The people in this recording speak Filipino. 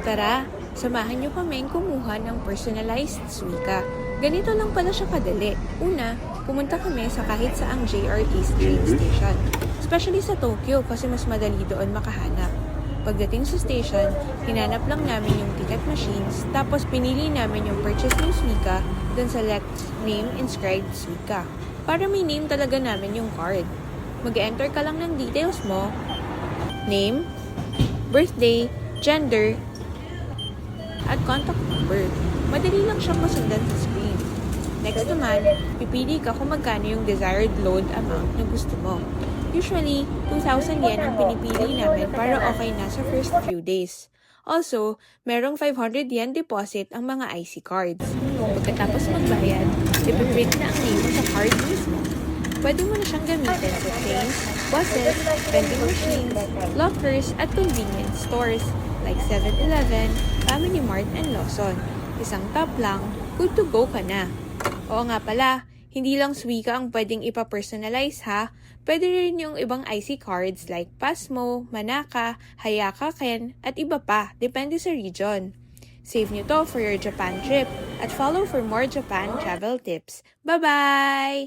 Tara, samahan niyo kaming kumuha ng personalized suika. Ganito lang pala siya kadali. Una, pumunta kami sa kahit saang JR East train station. Especially sa Tokyo kasi mas madali doon makahanap. Pagdating sa station, hinanap lang namin yung ticket machines, tapos pinili namin yung purchase ng suika, then select name inscribed suika. Para may name talaga namin yung card. Mag-enter ka lang ng details mo, name, birthday, gender, at contact number. Madali lang siyang masundan sa screen. Next naman, pipili ka kung magkano yung desired load amount na gusto mo. Usually, 2,000 yen ang pinipili namin para okay na sa first few days. Also, merong 500 yen deposit ang mga IC cards. Pagkatapos magbayad, ipiprint na ang name mo sa card mismo. Pwede mo na siyang gamitin sa trains, buses, vending machines, lockers, at convenience stores like 7-Eleven, Family Mart, and Lawson. Isang tap lang, good to go ka na. Oo nga pala, hindi lang suika ang pwedeng ipa-personalize ha. Pwede rin yung ibang IC cards like Pasmo, Manaka, Hayaka Ken, at iba pa, depende sa region. Save nyo to for your Japan trip at follow for more Japan travel tips. Bye-bye!